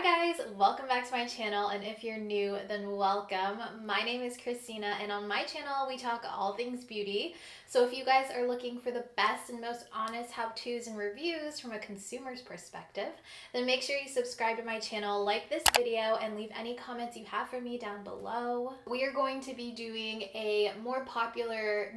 Hi guys, welcome back to my channel, and if you're new, then welcome. My name is Christina, and on my channel we talk all things beauty. So if you guys are looking for the best and most honest how-tos and reviews from a consumer's perspective, then make sure you subscribe to my channel, like this video, and leave any comments you have for me down below. We are going to be doing a more popular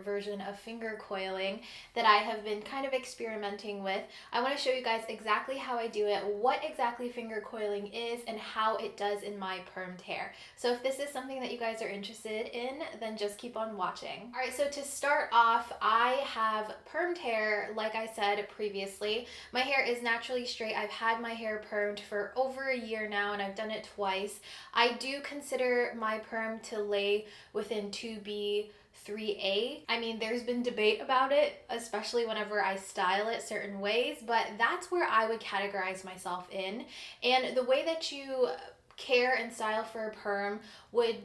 version of finger coiling that I have been kind of experimenting with. I want to show you guys exactly how I do it, what exactly finger coiling is, and how it does in my permed hair. So if this is something that you guys are interested in, then just keep on watching. Alright, so to start off, I have permed hair, like I said previously. My hair is naturally straight. I've had my hair permed for over a year now, and I've done it twice. I do consider my perm to lay within 2B, 3A. I mean, there's been debate about it, especially whenever I style it certain ways, but that's where I would categorize myself in. And the way that you care and style for a perm would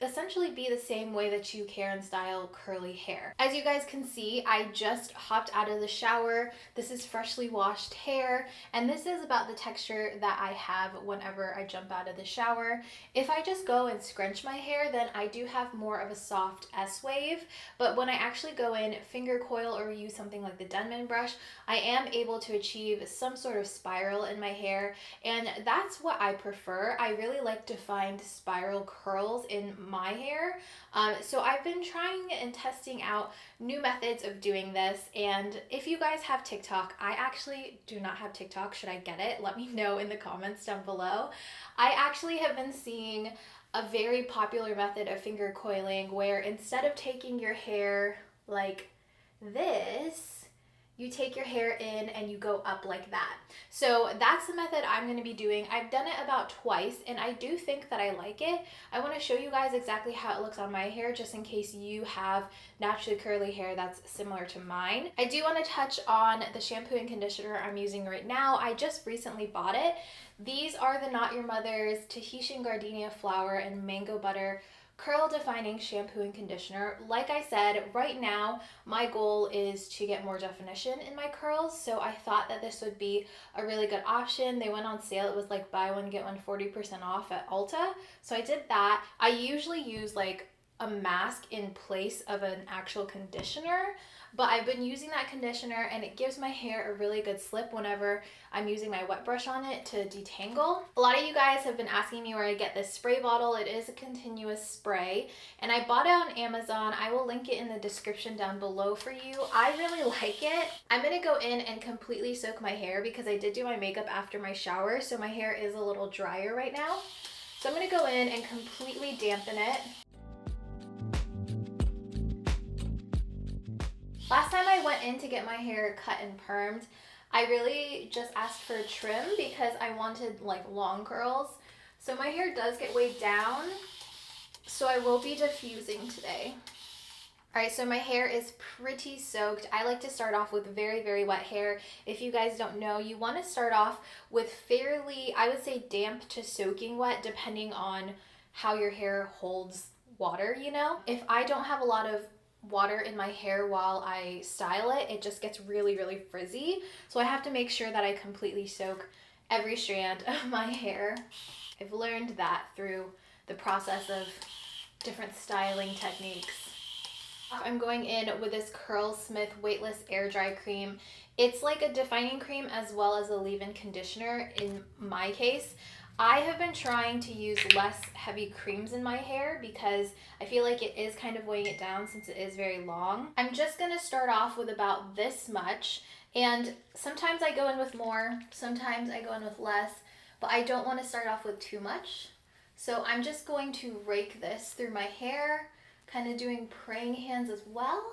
essentially be the same way that you care and style curly hair. As you guys can see, I just hopped out of the shower. This is freshly washed hair, and this is about the texture that I have whenever I jump out of the shower. If I just go and scrunch my hair, then I do have more of a soft S-wave, but when I actually go in finger coil or use something like the Denman brush, I am able to achieve some sort of spiral in my hair, and that's what I prefer. I really like to find spiral curls in my hair. So I've been trying and testing out new methods of doing this, and if you guys have TikTok, I actually do not have TikTok. Should I get it? Let me know in the comments down below. I actually have been seeing a very popular method of finger coiling where instead of taking your hair like this, you take your hair in and you go up like that. So that's the method I'm going to be doing. I've done it about twice, and I do think that I like it. I want to show you guys exactly how it looks on my hair, just in case you have naturally curly hair that's similar to mine. I do want to touch on the shampoo and conditioner I'm using right now. I just recently bought it. These are the Not Your Mother's Tahitian Gardenia Flower and Mango Butter Curl Defining Shampoo and Conditioner. Like I said, right now my goal is to get more definition in my curls, so I thought that this would be a really good option. They went on sale. It was like buy one get one 40% off at Ulta, so I did that. I usually use like a mask in place of an actual conditioner, but I've been using that conditioner and it gives my hair a really good slip whenever I'm using my wet brush on it to detangle. A lot of you guys have been asking me where I get this spray bottle. It is a continuous spray, and I bought it on Amazon. I will link it in the description down below for you. I really like it. I'm gonna go in and completely soak my hair because I did do my makeup after my shower, so my hair is a little drier right now. So I'm gonna go in and completely dampen it. Last time I went in to get my hair cut and permed, I really just asked for a trim because I wanted like long curls. So my hair does get weighed down, so I will be diffusing today. Alright, so my hair is pretty soaked. I like to start off with very, very wet hair. If you guys don't know, you want to start off with fairly, I would say damp to soaking wet, depending on how your hair holds water, you know? If I don't have a lot of water in my hair while I style it, it just gets really, really frizzy. So I have to make sure that I completely soak every strand of my hair. I've learned that through the process of different styling techniques. I'm going in with this Curlsmith Weightless Air Dry Cream. It's like a defining cream as well as a leave-in conditioner in my case. I have been trying to use less heavy creams in my hair because I feel like it is kind of weighing it down since it is very long. I'm just going to start off with about this much, and sometimes I go in with more, sometimes I go in with less, but I don't want to start off with too much. So I'm just going to rake this through my hair, kind of doing praying hands as well.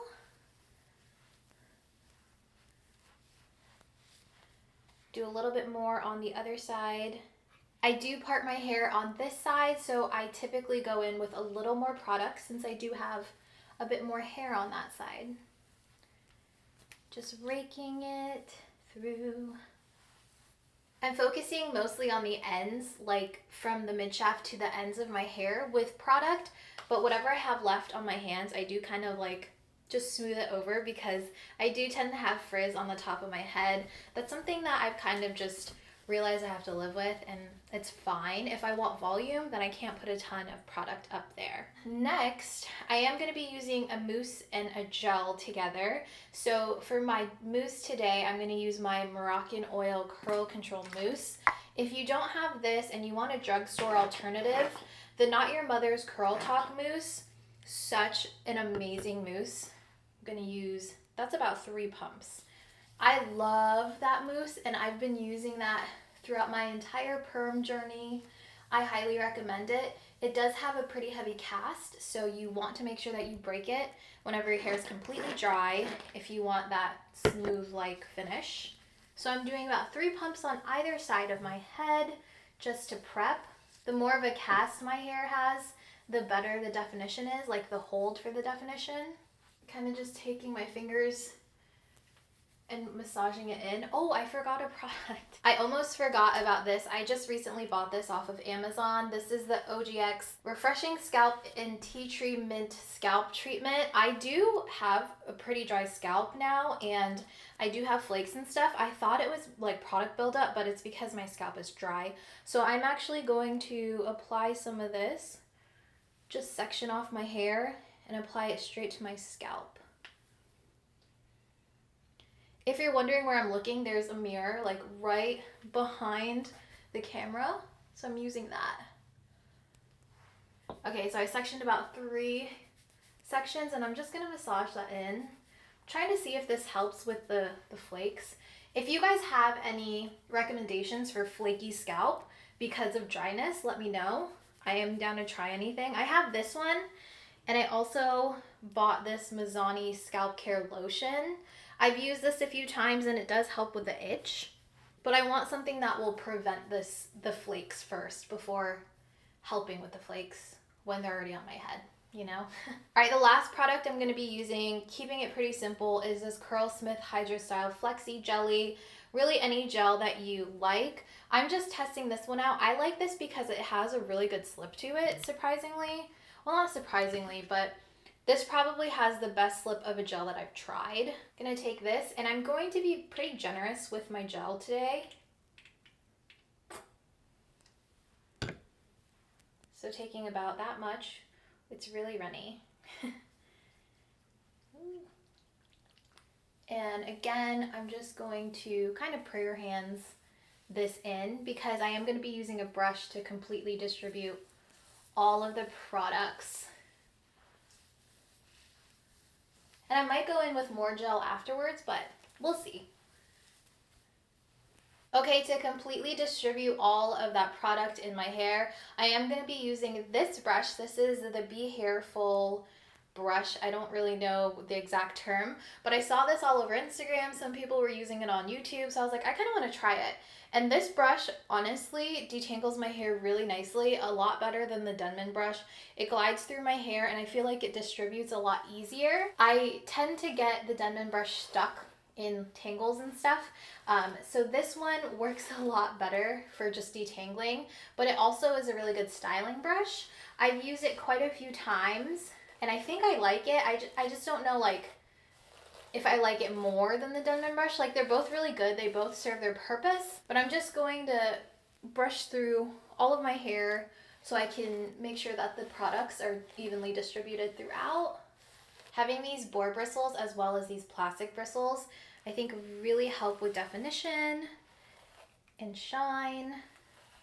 Do a little bit more on the other side. I do part my hair on this side, so I typically go in with a little more product since I do have a bit more hair on that side. Just raking it through. I'm focusing mostly on the ends, like from the mid shaft to the ends of my hair with product, but whatever I have left on my hands, I do kind of like just smooth it over because I do tend to have frizz on the top of my head. That's something that I've kind of just realize I have to live with, and it's fine. If I want volume, then I can't put a ton of product up there. Next, I am going to be using a mousse and a gel together. So for my mousse today, I'm going to use my Moroccan oil curl control mousse. If you don't have this and you want a drugstore alternative, the Not Your Mother's Curl Talk mousse, such an amazing mousse. I'm going to use, that's about 3 pumps. I love that mousse, and I've been using that throughout my entire perm journey. I highly recommend it. It does have a pretty heavy cast, so you want to make sure that you break it whenever your hair is completely dry if you want that smooth-like finish. So I'm doing about 3 pumps on either side of my head just to prep. The more of a cast my hair has, the better the definition is, like the hold for the definition. Kind of just taking my fingers and massaging it in. Oh, I forgot a product. I almost forgot about this. I just recently bought this off of Amazon. This is the OGX Refreshing Scalp and Tea Tree Mint Scalp Treatment. I do have a pretty dry scalp now, and I do have flakes and stuff. I thought it was like product buildup, but it's because my scalp is dry. So I'm actually going to apply some of this, just section off my hair and apply it straight to my scalp. If you're wondering where I'm looking, there's a mirror like right behind the camera, so I'm using that. Okay, so I sectioned about 3 sections, and I'm just gonna massage that in. I'm trying to see if this helps with the flakes. If you guys have any recommendations for flaky scalp because of dryness, let me know. I am down to try anything. I have this one, and I also bought this Mizani Scalp Care Lotion. I've used this a few times, and it does help with the itch, but I want something that will prevent the flakes first before helping with the flakes when they're already on my head, you know? All right, the last product I'm gonna be using, keeping it pretty simple, is this Curlsmith Hydro Style Flexi Jelly. Really any gel that you like. I'm just testing this one out. I like this because it has a really good slip to it, surprisingly. Well, not surprisingly, but this probably has the best slip of a gel that I've tried. I'm gonna take this, and I'm going to be pretty generous with my gel today. So taking about that much, it's really runny. And again, I'm just going to kind of prayer hands this in, because I am going to be using a brush to completely distribute all of the products. And I might go in with more gel afterwards, but we'll see. Okay, to completely distribute all of that product in my hair, I am going to be using this brush. This is the Be Hairful brush. I don't really know the exact term, but I saw this all over Instagram. Some people were using it on YouTube, so I was like, I kind of want to try it. And this brush honestly detangles my hair really nicely, a lot better than the Denman brush. It glides through my hair, and I feel like it distributes a lot easier. I tend to get the Denman brush stuck in tangles and stuff, so this one works a lot better for just detangling, but it also is a really good styling brush. I've used it quite a few times, and I think I like it. I just don't know, like, if I like it more than the Denman brush. Like, they're both really good. They both serve their purpose, but I'm just going to brush through all of my hair so I can make sure that the products are evenly distributed throughout. Having these boar bristles as well as these plastic bristles, I think really help with definition and shine.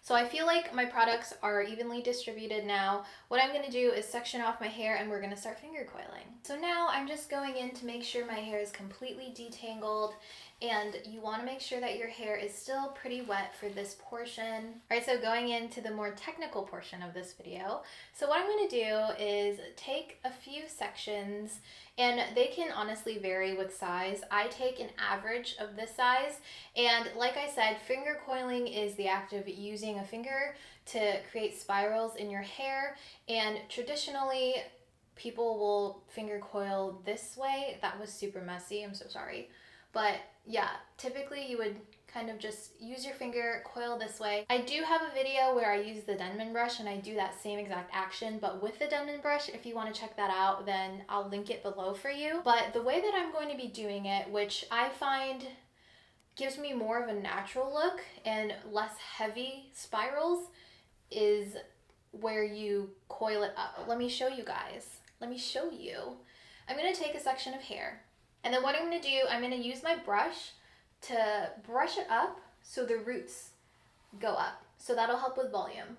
So I feel like my products are evenly distributed now. What I'm gonna do is section off my hair, and we're gonna start finger coiling. So now I'm just going in to make sure my hair is completely detangled, and you wanna make sure that your hair is still pretty wet for this portion. All right, so going into the more technical portion of this video. So what I'm gonna do is take a few sections, and they can honestly vary with size. I take an average of this size, and like I said, finger coiling is the act of using a finger to create spirals in your hair, and traditionally people will finger coil this way. That was super messy, I'm so sorry. But yeah, typically you would kind of just use your finger, coil this way. I do have a video where I use the Denman brush, and I do that same exact action, but with the Denman brush. If you want to check that out, then I'll link it below for you. But the way that I'm going to be doing it, which I find gives me more of a natural look and less heavy spirals is where you coil it up. Let me show you guys. Let me show you. I'm gonna take a section of hair, and then what I'm gonna do, I'm gonna use my brush to brush it up so the roots go up. So that'll help with volume.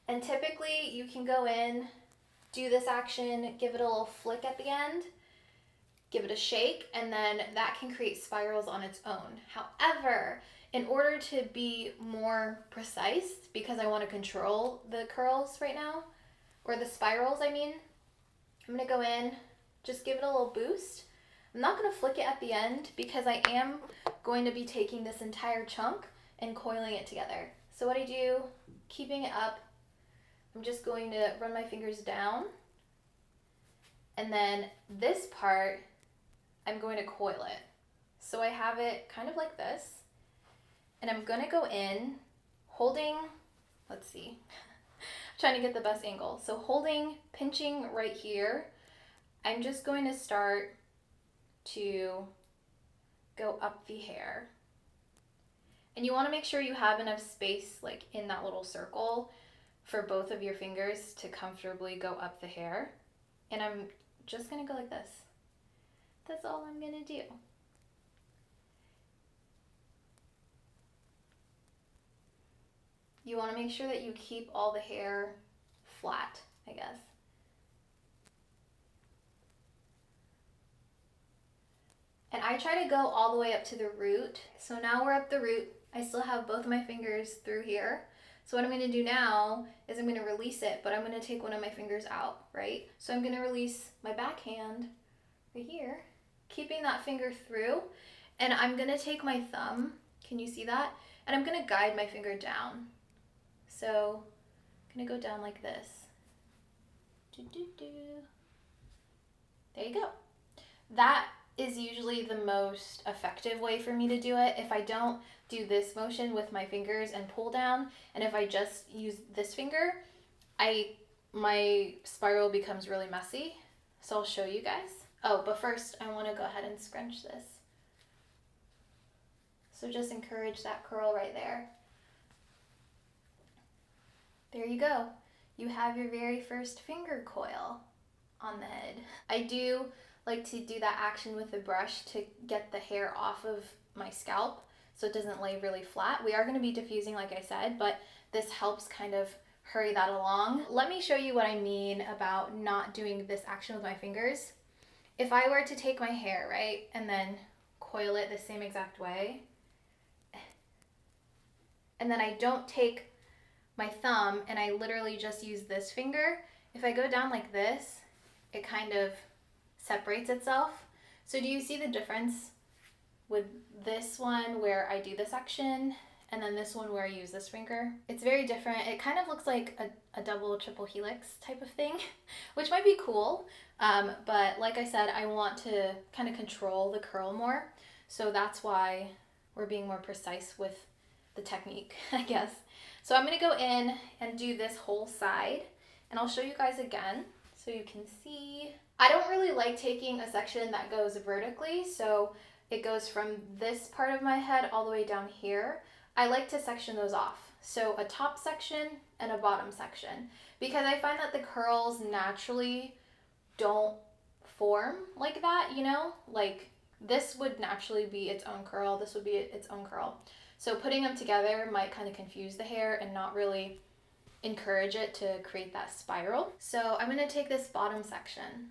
And typically you can go in, do this action, give it a little flick at the end, give it a shake, and then that can create spirals on its own. However, in order to be more precise, because I want to control the curls right now, or the spirals I mean, I'm going to go in, just give it a little boost. I'm not going to flick it at the end because I am going to be taking this entire chunk and coiling it together. So what I do, keeping it up, I'm just going to run my fingers down, and then this part, I'm going to coil it. So I have it kind of like this, and I'm gonna go in holding, let's see, trying to get the best angle. So holding, pinching right here, I'm just going to start to go up the hair. And you wanna make sure you have enough space like in that little circle for both of your fingers to comfortably go up the hair. And I'm just gonna go like this. That's all I'm gonna do. You wanna make sure that you keep all the hair flat, I guess. And I try to go all the way up to the root. So now we're up the root. I still have both of my fingers through here. So what I'm gonna do now is I'm gonna release it, but I'm gonna take one of my fingers out, right? So I'm gonna release my backhand right here, keeping that finger through, and I'm gonna take my thumb, can you see that? And I'm gonna guide my finger down. So I'm gonna go down like this. There you go. That is usually the most effective way for me to do it. If I don't do this motion with my fingers and pull down, and if I just use this finger, my spiral becomes really messy. So I'll show you guys. Oh, but first I want to go ahead and scrunch this. So just encourage that curl right there. There you go. You have your very first finger coil on the head. I do like to do that action with the brush to get the hair off of my scalp so it doesn't lay really flat. We are going to be diffusing like I said, but this helps kind of hurry that along. Let me show you what I mean about not doing this action with my fingers. If I were to take my hair, right, and then coil it the same exact way, and then I don't take my thumb and I literally just use this finger, if I go down like this, it kind of separates itself. So do you see the difference with this one where I do this action and then this one where I use this finger? It's very different. It kind of looks like a double triple helix type of thing, which might be cool. But like I said, I want to kind of control the curl more. So that's why we're being more precise with the technique, I guess. So I'm gonna go in and do this whole side, and I'll show you guys again so you can see. I don't really like taking a section that goes vertically, so it goes from this part of my head all the way down here. I like to section those off. So a top section and a bottom section, because I find that the curls naturally don't form like that, you know? Like this would naturally be its own curl, this would be its own curl. So putting them together might kind of confuse the hair and not really encourage it to create that spiral. So I'm gonna take this bottom section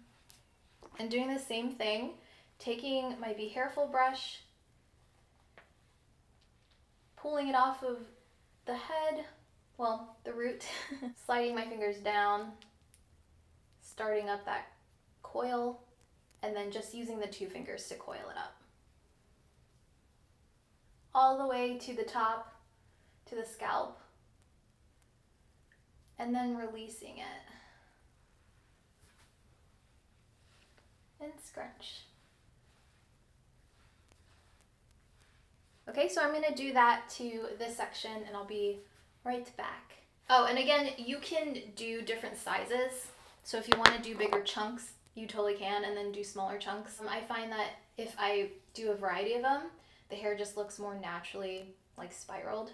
and doing the same thing, taking my Be Hairful brush, pulling it off of the head, well, the root, sliding my fingers down, starting up that coil, and then just using the two fingers to coil it up. All the way to the top, to the scalp, and then releasing it. And scrunch. Okay, so I'm gonna do that to this section and I'll be right back. Oh, and again, you can do different sizes. So if you wanna do bigger chunks, you totally can, and then do smaller chunks. I find that if I do a variety of them, the hair just looks more naturally like spiraled.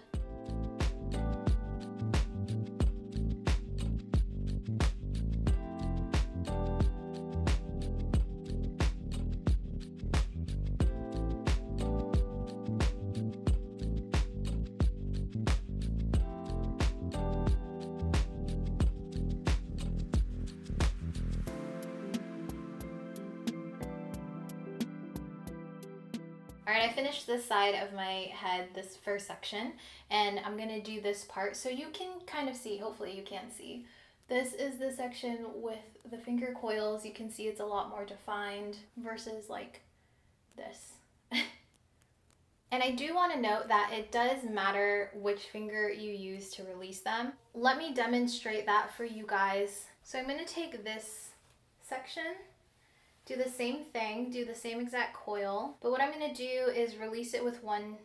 All right, I finished this side of my head, this first section, and I'm gonna do this part so you can kind of see, hopefully you can see. This is the section with the finger coils. You can see it's a lot more defined versus like this. And I do want to note that it does matter which finger you use to release them. Let me demonstrate that for you guys. So I'm gonna take this section, do the same thing, do the same exact coil, but what I'm going to do is release it with one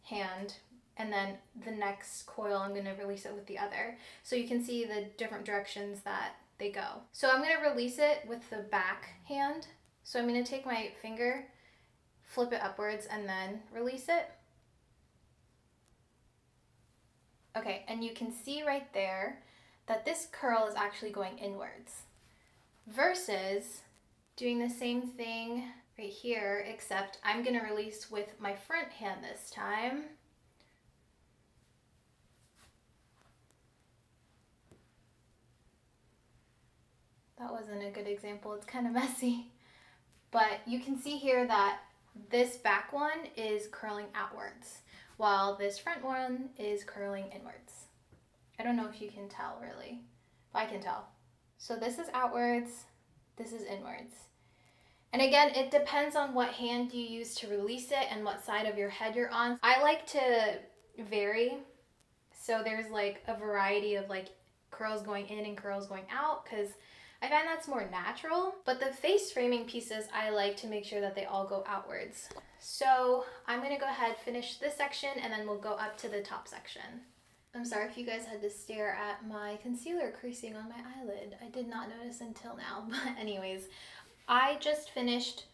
hand, and then the next coil I'm going to release it with the other, so you can see the different directions that they go. So I'm going to release it with the back hand. So I'm going to take my finger, flip it upwards, and then release it. Okay, and you can see right there that this curl is actually going inwards, versus doing the same thing right here, except I'm gonna release with my front hand this time. That wasn't a good example, it's kind of messy. But you can see here that this back one is curling outwards, while this front one is curling inwards. I don't know if you can tell really, but I can tell. So this is outwards, this is inwards. And again, it depends on what hand you use to release it and what side of your head you're on. I like to vary. So there's like a variety of like curls going in and curls going out, because I find that's more natural. But the face framing pieces, I like to make sure that they all go outwards. So I'm gonna go ahead, finish this section, and then we'll go up to the top section. I'm sorry if you guys had to stare at my concealer creasing on my eyelid. I did not notice until now, but anyways. I just finished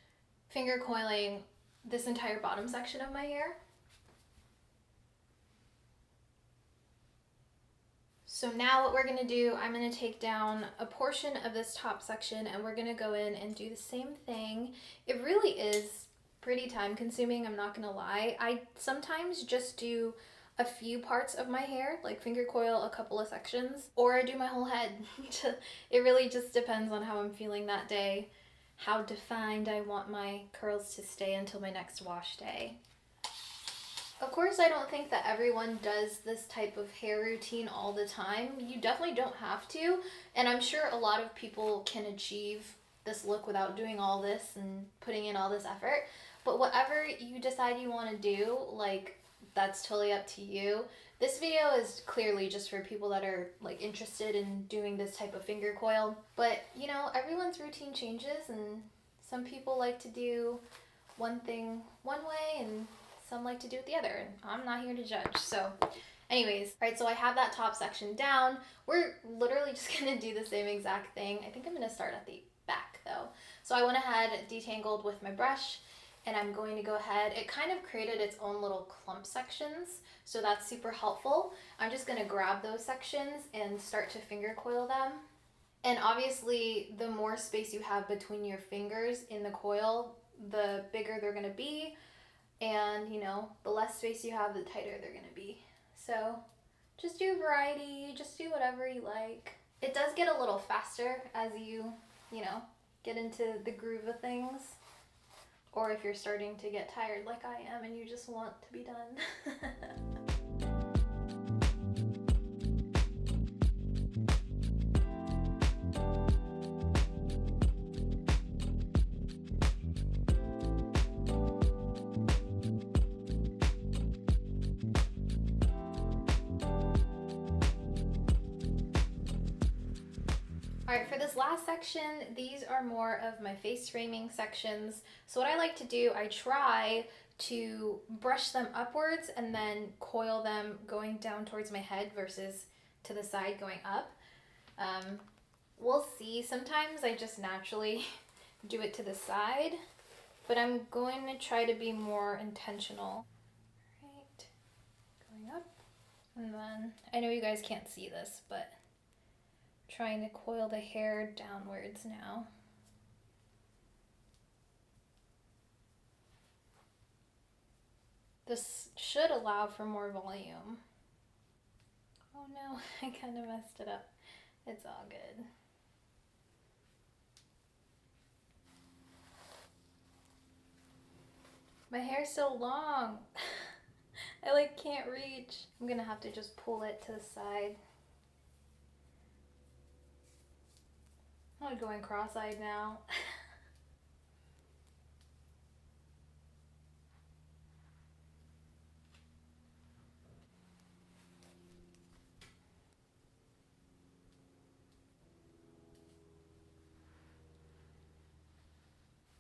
finger coiling this entire bottom section of my hair. So now what we're gonna do, I'm gonna take down a portion of this top section and we're gonna go in and do the same thing. It really is pretty time consuming, I'm not gonna lie. I sometimes just do a few parts of my hair, like finger coil a couple of sections, or I do my whole head. It really just depends on how I'm feeling that day, how defined I want my curls to stay until my next wash day. Of course, I don't think that everyone does this type of hair routine all the time. You definitely don't have to, and I'm sure a lot of people can achieve this look without doing all this and putting in all this effort. But whatever you decide you want to do, like, that's totally up to you. This video is clearly just for people that are like interested in doing this type of finger coil. But you know, everyone's routine changes, and some people like to do one thing one way and some like to do it the other, and I'm not here to judge. So anyways, all right, so I have that top section down. We're literally just gonna do the same exact thing. I think I'm gonna start at the back though. So I went ahead, detangled with my brush, and I'm going to go ahead, it kind of created its own little clump sections, so that's super helpful. I'm just gonna grab those sections and start to finger coil them. And obviously, the more space you have between your fingers in the coil, the bigger they're gonna be, and you know, the less space you have, the tighter they're gonna be. So just do a variety, just do whatever you like. It does get a little faster as you know, get into the groove of things. Or if you're starting to get tired like I am and you just want to be done. Alright, for this last section, these are more of my face framing sections. So what I like to do, I try to brush them upwards and then coil them going down towards my head versus to the side going up. We'll see. Sometimes I just naturally do it to the side. but I'm going to try to be more intentional. Right, going up, and then I know you guys can't see this, but I'm trying to coil the hair downwards now. This should allow for more volume. Oh no, I kind of messed it up. It's all good. My hair's so long. I like can't reach. I'm gonna have to just pull it to the side. I'm going cross-eyed now.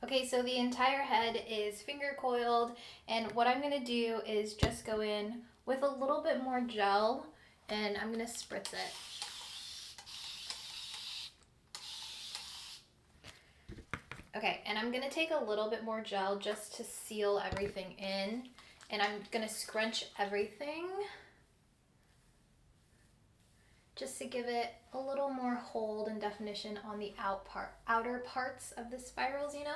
Okay, so the entire head is finger coiled, and what I'm gonna do is just go in with a little bit more gel, and I'm gonna spritz it. Okay, and I'm gonna take a little bit more gel just to seal everything in, and I'm gonna scrunch everything just to give it a little more hold and definition on the outer parts of the spirals, you know?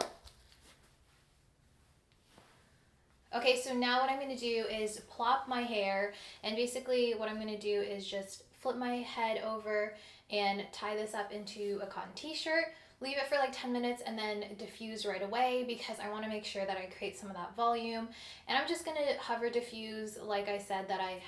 Okay, so now what I'm gonna do is plop my hair, and basically what I'm gonna do is just flip my head over and tie this up into a cotton t-shirt, leave it for like 10 minutes and then diffuse right away because I wanna make sure that I create some of that volume. And I'm just gonna hover diffuse like I said that I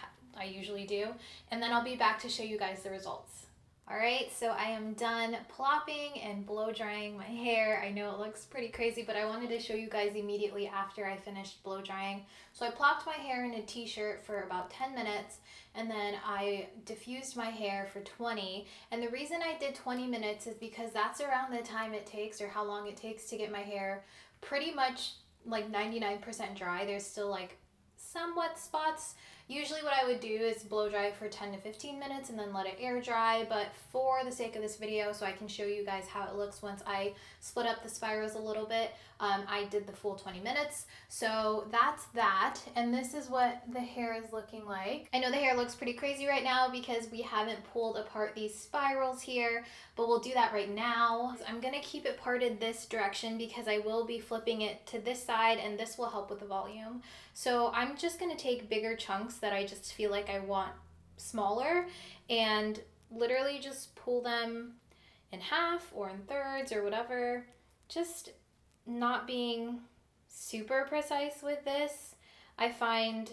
usually do, and then I'll be back to show you guys the results. All right, so I am done plopping and blow drying my hair. I know it looks pretty crazy, but I wanted to show you guys immediately after I finished blow drying. So I plopped my hair in a t-shirt for about 10 minutes, and then I diffused my hair for 20. And the reason I did 20 minutes is because that's around the time it takes, or how long it takes to get my hair pretty much like 99% dry. There's still like some wet spots. Usually what I would do is blow dry for 10 to 15 minutes and then let it air dry, but for the sake of this video, so I can show you guys how it looks once I split up the spirals a little bit, I did the full 20 minutes. So that's that, and this is what the hair is looking like. I know the hair looks pretty crazy right now because we haven't pulled apart these spirals here, but we'll do that right now. I'm gonna keep it parted this direction because I will be flipping it to this side, and this will help with the volume. So I'm just gonna take bigger chunks that I just feel like I want smaller and literally just pull them in half or in thirds or whatever. Just not being super precise with this. I find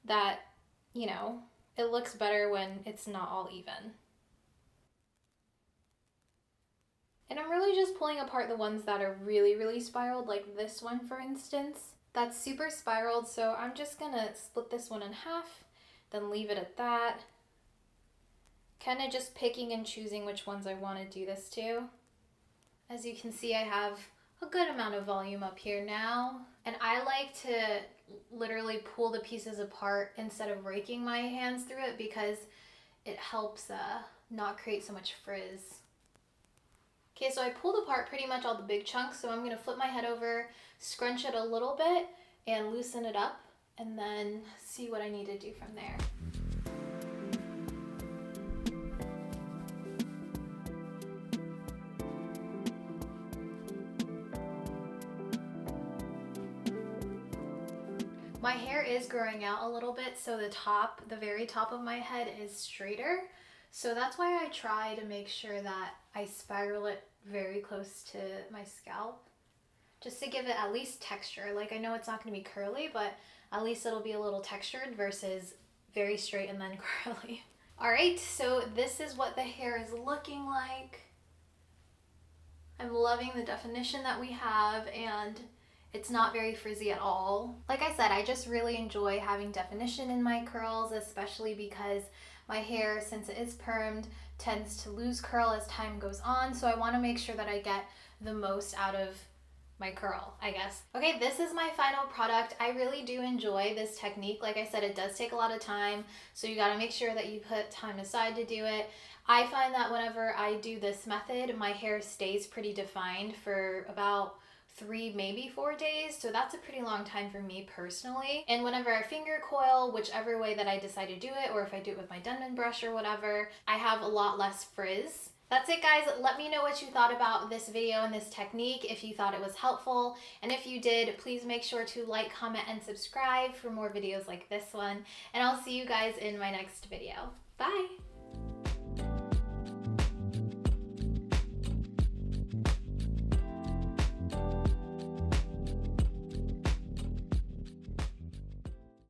that, you know, it looks better when it's not all even. And I'm really just pulling apart the ones that are really, really spiraled, like this one for instance. That's super spiraled, so I'm just gonna split this one in half, then leave it at that. Kind of just picking and choosing which ones I want to do this to. As you can see, I have a good amount of volume up here now. And I like to literally pull the pieces apart instead of raking my hands through it because it helps not create so much frizz. Okay, so I pulled apart pretty much all the big chunks, so I'm gonna flip my head over, scrunch it a little bit, and loosen it up, and then see what I need to do from there. My hair is growing out a little bit, so the very top of my head is straighter. So that's why I try to make sure that I spiral it very close to my scalp, just to give it at least texture. Like, I know it's not going to be curly, but at least it'll be a little textured versus very straight and then curly. All right, so this is what the hair is looking like. I'm loving the definition that we have, and it's not very frizzy at all. Like I said, I just really enjoy having definition in my curls, especially because my hair, since it is permed, tends to lose curl as time goes on. So I want to make sure that I get the most out of my curl, I guess. Okay, this is my final product. I really do enjoy this technique. Like I said, it does take a lot of time, so you got to make sure that you put time aside to do it. I find that whenever I do this method, my hair stays pretty defined for about 3, maybe 4 days. So that's a pretty long time for me personally. And whenever I finger coil, whichever way that I decide to do it, or if I do it with my Denman brush or whatever, I have a lot less frizz. That's it, guys. Let me know what you thought about this video and this technique, if you thought it was helpful. And if you did, please make sure to like, comment, and subscribe for more videos like this one. And I'll see you guys in my next video. Bye!